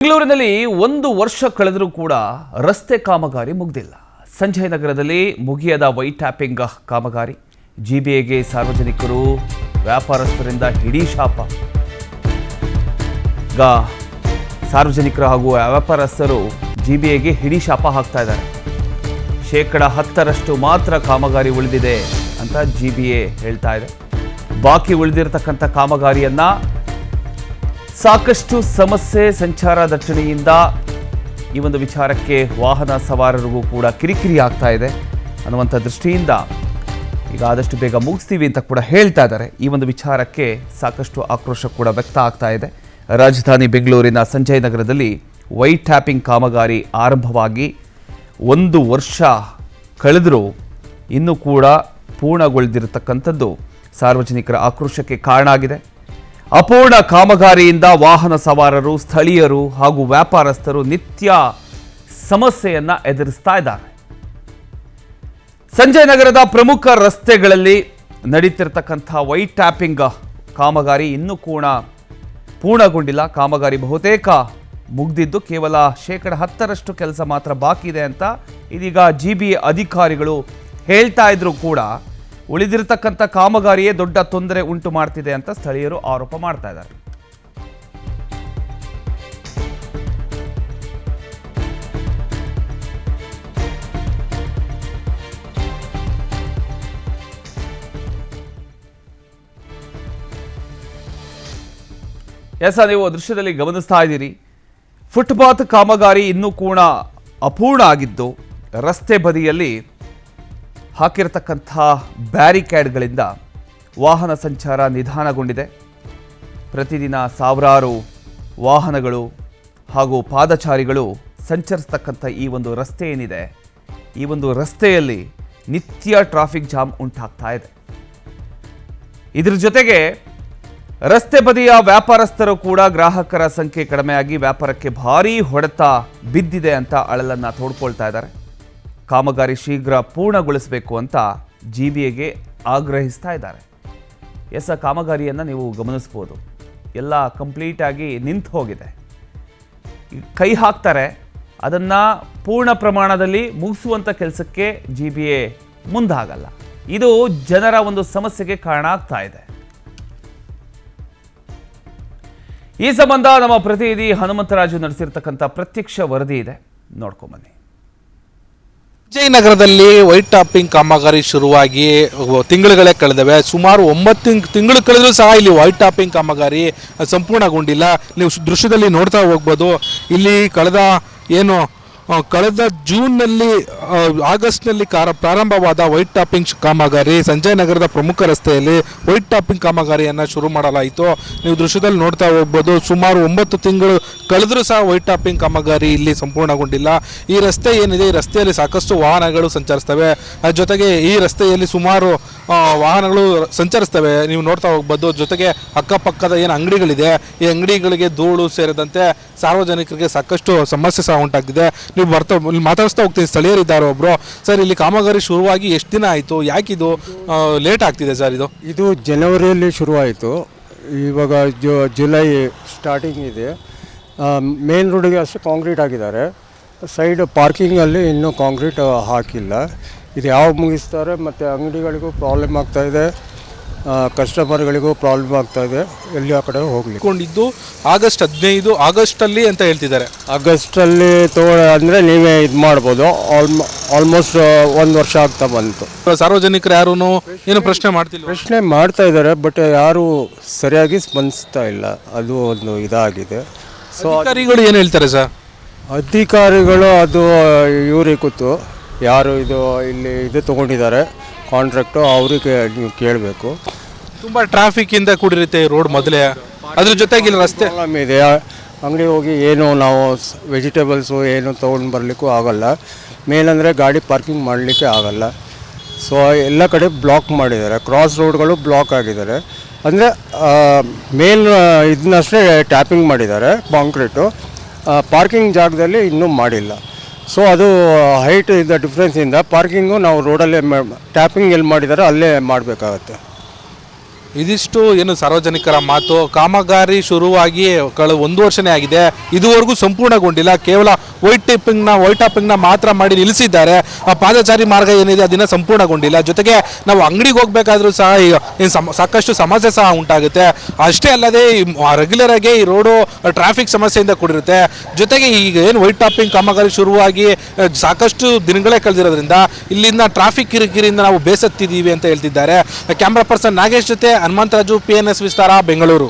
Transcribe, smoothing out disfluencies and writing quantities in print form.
ಬೆಂಗಳೂರಿನಲ್ಲಿ 1 ವರ್ಷ ಕಳೆದರೂ ಕೂಡ ರಸ್ತೆ ಕಾಮಗಾರಿ ಮುಗಿದಿಲ್ಲ. ಸಂಜಯ್ ನಗರದಲ್ಲಿ ಮುಗಿಯದ ವೈಟ್ ಟ್ಯಾಪಿಂಗ್ ಕಾಮಗಾರಿ. ಜಿಬಿಎಗೆ ಸಾರ್ವಜನಿಕರು ವ್ಯಾಪಾರಸ್ಥರಿಂದ ಹಿಡಿ ಶಾಪ. ಸಾರ್ವಜನಿಕರು ಹಾಗೂ ವ್ಯಾಪಾರಸ್ಥರು ಜಿಬಿಎಗೆ ಹಿಡಿ ಶಾಪ ಹಾಕ್ತಾ ಇದ್ದಾರೆ. 10% ಮಾತ್ರ ಕಾಮಗಾರಿ ಉಳಿದಿದೆ ಅಂತ ಜಿಬಿಎ ಹೇಳ್ತಾ ಇದೆ. ಬಾಕಿ ಉಳಿದಿರತಕ್ಕಂಥ ಕಾಮಗಾರಿಯನ್ನ ಸಾಕಷ್ಟು ಸಮಸ್ಯೆ, ಸಂಚಾರ ದಟ್ಟಣೆಯಿಂದ ಈ ಒಂದು ವಿಚಾರಕ್ಕೆ ವಾಹನ ಸವಾರರಿಗೂ ಕೂಡ ಕಿರಿಕಿರಿ ಆಗ್ತಾ ಇದೆ ಅನ್ನುವಂಥ ದೃಷ್ಟಿಯಿಂದ ಈಗ ಆದಷ್ಟು ಬೇಗ ಮುಗಿಸ್ತೀವಿ ಅಂತ ಕೂಡ ಹೇಳ್ತಾ ಇದ್ದಾರೆ. ಈ ಒಂದು ವಿಚಾರಕ್ಕೆ ಸಾಕಷ್ಟು ಆಕ್ರೋಶ ಕೂಡ ವ್ಯಕ್ತ ಆಗ್ತಾ ಇದೆ. ರಾಜಧಾನಿ ಬೆಂಗಳೂರಿನ ಸಂಜಯ್ ನಗರದಲ್ಲಿ ವೈಟ್ ಟ್ಯಾಪಿಂಗ್ ಕಾಮಗಾರಿ ಆರಂಭವಾಗಿ 1 ವರ್ಷ ಕಳೆದರೂ ಇನ್ನೂ ಕೂಡ ಪೂರ್ಣಗೊಳ್ಳದಿರತಕ್ಕಂಥದ್ದು ಸಾರ್ವಜನಿಕರ ಆಕ್ರೋಶಕ್ಕೆ ಕಾರಣ ಆಗಿದೆ. ಅಪೂರ್ಣ ಕಾಮಗಾರಿಯಿಂದ ವಾಹನ ಸವಾರರು, ಸ್ಥಳೀಯರು ಹಾಗೂ ವ್ಯಾಪಾರಸ್ಥರು ನಿತ್ಯ ಸಮಸ್ಯೆಯನ್ನ ಎದುರಿಸ್ತಾ ಇದ್ದಾರೆ. ಸಂಜಯ್ ನಗರದ ಪ್ರಮುಖ ರಸ್ತೆಗಳಲ್ಲಿ ನಡೀತಿರ್ತಕ್ಕಂಥ ವೈಟ್ ಟ್ಯಾಪಿಂಗ್ ಕಾಮಗಾರಿ ಇನ್ನೂ ಕೂಡ ಪೂರ್ಣಗೊಂಡಿಲ್ಲ. ಕಾಮಗಾರಿ ಬಹುತೇಕ ಮುಗ್ದಿದ್ದು ಕೇವಲ 10% ಕೆಲಸ ಮಾತ್ರ ಬಾಕಿ ಇದೆ ಅಂತ ಇದೀಗ ಜಿಬಿಎ ಅಧಿಕಾರಿಗಳು ಹೇಳ್ತಾ ಇದ್ರು ಕೂಡ ಉಳಿದಿರತಕ್ಕಂಥ ಕಾಮಗಾರಿಯೇ ದೊಡ್ಡ ತೊಂದರೆ ಉಂಟು ಮಾಡ್ತಿದೆ ಅಂತ ಸ್ಥಳೀಯರು ಆರೋಪ ಮಾಡ್ತಾ ಇದ್ದಾರೆ. ನೀವು ದೃಶ್ಯದಲ್ಲಿ ಗಮನಿಸ್ತಾ ಇದ್ದೀರಿ. ಫುಟ್ಪಾತ್ ಕಾಮಗಾರಿ ಇನ್ನೂ ಕೂಡ ಅಪೂರ್ಣ ಆಗಿದ್ದು ರಸ್ತೆ ಬದಿಯಲ್ಲಿ ಹಾಕಿರತಕ್ಕಂಥ ಬ್ಯಾರಿಕೇಡ್ಗಳಿಂದ ವಾಹನ ಸಂಚಾರ ನಿಧಾನಗೊಂಡಿದೆ. ಪ್ರತಿದಿನ ಸಾವಿರಾರು ವಾಹನಗಳು ಹಾಗೂ ಪಾದಚಾರಿಗಳು ಸಂಚರಿಸ್ತಕ್ಕಂಥ ಈ ಒಂದು ರಸ್ತೆ ಏನಿದೆ, ಈ ಒಂದು ರಸ್ತೆಯಲ್ಲಿ ನಿತ್ಯ ಟ್ರಾಫಿಕ್ ಜಾಮ್ ಉಂಟಾಗ್ತಾ ಇದೆ. ಇದರ ಜೊತೆಗೆ ರಸ್ತೆ ಬದಿಯ ವ್ಯಾಪಾರಸ್ಥರು ಕೂಡ ಗ್ರಾಹಕರ ಸಂಖ್ಯೆ ಕಡಿಮೆಯಾಗಿ ವ್ಯಾಪಾರಕ್ಕೆ ಭಾರೀ ಹೊಡೆತ ಬಿದ್ದಿದೆ ಅಂತ ಅಳಲನ್ನು ತೋಡ್ಕೊಳ್ತಾ ಇದ್ದಾರೆ. ಕಾಮಗಾರಿ ಶೀಘ್ರ ಪೂರ್ಣಗೊಳಿಸಬೇಕು ಅಂತ ಜಿಬಿಎಗೆ ಆಗ್ರಹಿಸ್ತಾ ಇದ್ದಾರೆ. ಕಾಮಗಾರಿಯನ್ನು ನೀವು ಗಮನಿಸ್ಬೋದು, ಎಲ್ಲ ಕಂಪ್ಲೀಟಾಗಿ ನಿಂತು ಹೋಗಿದೆ. ಕೈ ಹಾಕ್ತಾರೆ, ಅದನ್ನು ಪೂರ್ಣ ಪ್ರಮಾಣದಲ್ಲಿ ಮುಗಿಸುವಂಥ ಕೆಲಸಕ್ಕೆ ಜಿಬಿಎ ಮುಂದಾಗಲ್ಲ. ಇದು ಜನರ ಒಂದು ಸಮಸ್ಯೆಗೆ ಕಾರಣ ಆಗ್ತಾ ಇದೆ. ಈ ಸಂಬಂಧ ನಮ್ಮ ಪ್ರತಿನಿಧಿ ಹನುಮಂತರಾಜು ನಡೆಸಿರ್ತಕ್ಕಂಥ ಪ್ರತ್ಯಕ್ಷ ವರದಿ ಇದೆ, ನೋಡ್ಕೊಂಬನ್ನಿ. ಸಂಜಯ್ ನಗರದಲ್ಲಿ ವೈಟ್ ಟಾಪಿಂಗ್ ಕಾಮಗಾರಿ ಶುರುವಾಗಿ ತಿಂಗಳುಗಳೇ ಕಳೆದವೆ. ಸುಮಾರು 9 ತಿಂಗಳು ಕಳೆದರೂ ಸಹ ಇಲ್ಲಿ ವೈಟ್ ಟಾಪಿಂಗ್ ಕಾಮಗಾರಿ ಸಂಪೂರ್ಣಗೊಂಡಿಲ್ಲ. ನೀವು ದೃಶ್ಯದಲ್ಲಿ ನೋಡ್ತಾ ಹೋಗ್ಬೋದು. ಇಲ್ಲಿ ಕಳೆದ ಜೂನ್ನಲ್ಲಿ ಆಗಸ್ಟ್ನಲ್ಲಿ ಪ್ರಾರಂಭವಾದ ವೈಟ್ ಟಾಪಿಂಗ್ ಕಾಮಗಾರಿ ಸಂಜಯ್ ನಗರದ ಪ್ರಮುಖ ರಸ್ತೆಯಲ್ಲಿ ವೈಟ್ ಟಾಪಿಂಗ್ ಕಾಮಗಾರಿಯನ್ನು ಶುರು ಮಾಡಲಾಯಿತು. ನೀವು ದೃಶ್ಯದಲ್ಲಿ ನೋಡ್ತಾ ಹೋಗ್ಬೋದು. ಸುಮಾರು 9 ತಿಂಗಳು ಕಳೆದರೂ ಸಹ ವೈಟ್ ಟಾಪಿಂಗ್ ಕಾಮಗಾರಿ ಇಲ್ಲಿ ಸಂಪೂರ್ಣಗೊಂಡಿಲ್ಲ. ಈ ರಸ್ತೆ ಏನಿದೆ, ಈ ರಸ್ತೆಯಲ್ಲಿ ಸಾಕಷ್ಟು ವಾಹನಗಳು ಸಂಚರಿಸ್ತವೆ. ಜೊತೆಗೆ ಈ ರಸ್ತೆಯಲ್ಲಿ ಸುಮಾರು ವಾಹನಗಳು ಸಂಚರಿಸ್ತವೆ, ನೀವು ನೋಡ್ತಾ ಹೋಗ್ಬೋದು. ಜೊತೆಗೆ ಅಕ್ಕಪಕ್ಕದ ಏನು ಅಂಗಡಿಗಳಿದೆ, ಈ ಅಂಗಡಿಗಳಿಗೆ ಧೂಳು ಸೇರಿದಂತೆ ಸಾರ್ವಜನಿಕರಿಗೆ ಸಾಕಷ್ಟು ಸಮಸ್ಯೆ ಸಹ ಉಂಟಾಗ್ತಿದೆ. ನೀವು ಮಾತಾಡಿಸ್ತಾ ಹೋಗ್ತೀನಿ. ಸ್ಥಳೀಯರಿದ್ದಾರೆ ಒಬ್ರು. ಸರ್, ಇಲ್ಲಿ ಕಾಮಗಾರಿ ಶುರುವಾಗಿ ಎಷ್ಟು ದಿನ ಆಯಿತು? ಯಾಕಿದು ಲೇಟ್ ಆಗ್ತಿದೆ ಸರ್? ಇದು ಜನವರಿಯಲ್ಲಿ ಶುರುವಾಯಿತು. ಇವಾಗ ಜುಲೈ ಸ್ಟಾರ್ಟಿಂಗ್ ಇದೆ. ಮೇನ್ ರೋಡಿಗೆ ಅಷ್ಟು ಕಾಂಕ್ರೀಟ್ ಹಾಕಿದ್ದಾರೆ. ಸೈಡ್ ಪಾರ್ಕಿಂಗಲ್ಲಿ ಇನ್ನೂ ಕಾಂಕ್ರೀಟ್ ಹಾಕಿಲ್ಲ. ಇದು ಯಾವಾಗ ಮುಗಿಸ್ತಾರೆ, ಮತ್ತು ಅಂಗಡಿಗಳಿಗೂ ಪ್ರಾಬ್ಲಮ್ ಆಗ್ತಾಯಿದೆ, ಕಸ್ಟಮರ್ಗಳಿಗೂ ಪ್ರಾಬ್ಲಮ್ ಆಗ್ತಾಯಿದೆ. ಎಲ್ಲಿ ಆ ಕಡೆ ಹೋಗ್ಲಿಕ್ಕೊಂಡಿದ್ದು ಆಗಸ್ಟ್ 15 ಆಗಸ್ಟಲ್ಲಿ ಅಂತ ಹೇಳ್ತಿದ್ದಾರೆ. ಆಗಸ್ಟಲ್ಲಿ ಅಂದರೆ ನೀವೇ ಇದು ಮಾಡ್ಬೋದು. ಆಲ್ಮೋಸ್ಟ್ 1 ವರ್ಷ ಆಗ್ತಾ ಬಂತು. ಸಾರ್ವಜನಿಕರು ಯಾರೂ ಏನು ಪ್ರಶ್ನೆ ಮಾಡ್ತಾ ಇದ್ದಾರೆ, ಬಟ್ ಯಾರು ಸರಿಯಾಗಿ ಸ್ಪಂದಿಸ್ತಾ ಇಲ್ಲ. ಅದು ಒಂದು ಇದಾಗಿದೆ. ಸೊ ಅಧಿಕಾರಿಗಳು ಏನು ಹೇಳ್ತಾರೆ ಸರ್? ಅಧಿಕಾರಿಗಳು ಅದು ಇವ್ರಿಗೆ ಕೂತು ಯಾರು ಇಲ್ಲಿ ತೊಗೊಂಡಿದ್ದಾರೆ ಕಾಂಟ್ರಾಕ್ಟು, ಅವರಿಗೆ ನೀವು ಕೇಳಬೇಕು. ತುಂಬ ಟ್ರಾಫಿಕ್ಕಿಂದ ಕೂಡಿರುತ್ತೆ ರೋಡ್ ಮೊದಲೇ. ಅದ್ರ ಜೊತೆಗೆ ಇಲ್ಲಿ ರಸ್ತೆ ಇದೆ. ಅಂಗಡಿ ಹೋಗಿ ಏನು ನಾವು ವೆಜಿಟೇಬಲ್ಸು ಏನು ತೊಗೊಂಡು ಬರಲಿಕ್ಕೂ ಆಗಲ್ಲ. ಮೇಲಂದರೆ ಗಾಡಿ ಪಾರ್ಕಿಂಗ್ ಮಾಡಲಿಕ್ಕೆ ಆಗಲ್ಲ. ಸೊ ಎಲ್ಲ ಕಡೆ ಬ್ಲಾಕ್ ಮಾಡಿದ್ದಾರೆ. ಕ್ರಾಸ್ ರೋಡ್ಗಳು ಬ್ಲಾಕ್ ಆಗಿದ್ದಾರೆ. ಅಂದರೆ ಮೇನ್ ಇದನ್ನಷ್ಟೇ ಟ್ಯಾಪಿಂಗ್ ಮಾಡಿದ್ದಾರೆ ಕಾಂಕ್ರೀಟು. ಪಾರ್ಕಿಂಗ್ ಜಾಗದಲ್ಲಿ ಇನ್ನೂ ಮಾಡಿಲ್ಲ. ಸೊ ಅದು ಹೈಟ್ ಇಂದ ಡಿಫ್ರೆನ್ಸಿಂದ ಪಾರ್ಕಿಂಗು ನಾವು ರೋಡಲ್ಲೇ ಟ್ಯಾಪಿಂಗ್ ಎಲ್ಲಿ ಮಾಡಿದ್ದಾರೆ ಅಲ್ಲೇ ಮಾಡಬೇಕಾಗತ್ತೆ. ಇದಿಷ್ಟು ಏನು ಸಾರ್ವಜನಿಕರ ಮಾತು. ಕಾಮಗಾರಿ ಶುರುವಾಗಿ ಕಳೆದ 1 ವರ್ಷನೇ ಆಗಿದೆ, ಇದುವರೆಗೂ ಸಂಪೂರ್ಣಗೊಂಡಿಲ್ಲ. ಕೇವಲ ವೈಟ್ ಟಾಪಿಂಗ್ನ ಮಾತ್ರ ಮಾಡಿ ನಿಲ್ಲಿಸಿದ್ದಾರೆ. ಆ ಪಾದಚಾರಿ ಮಾರ್ಗ ಏನಿದೆ ಅದನ್ನ ಸಂಪೂರ್ಣಗೊಂಡಿಲ್ಲ. ಜೊತೆಗೆ ನಾವು ಅಂಗಡಿಗೆ ಹೋಗ್ಬೇಕಾದ್ರೂ ಸಹ ಸಾಕಷ್ಟು ಸಮಸ್ಯೆ ಸಹ ಉಂಟಾಗುತ್ತೆ. ಅಷ್ಟೇ ಅಲ್ಲದೆ ರೆಗ್ಯುಲರ್ ಆಗಿ ಈ ರೋಡು ಟ್ರಾಫಿಕ್ ಸಮಸ್ಯೆಯಿಂದ ಕೂಡಿರುತ್ತೆ. ಜೊತೆಗೆ ಈಗ ಏನು ವೈಟ್ ಟಾಪಿಂಗ್ ಕಾಮಗಾರಿ ಶುರುವಾಗಿ ಸಾಕಷ್ಟು ದಿನಗಳೇ ಕಳೆದಿರೋದ್ರಿಂದ ಇಲ್ಲಿಂದ ಟ್ರಾಫಿಕ್ ಕಿರಿಕಿರಿಯಿಂದ ನಾವು ಬೇಸತ್ತಿದ್ದೀವಿ ಅಂತ ಹೇಳ್ತಿದ್ದಾರೆ. ಕ್ಯಾಮ್ರಾ ಪರ್ಸನ್ ನಾಗೇಶ್ ಜೊತೆ ಹನುಮಂತರಾಜು, PNS ವಿಸ್ತಾರ, ಬೆಂಗಳೂರು.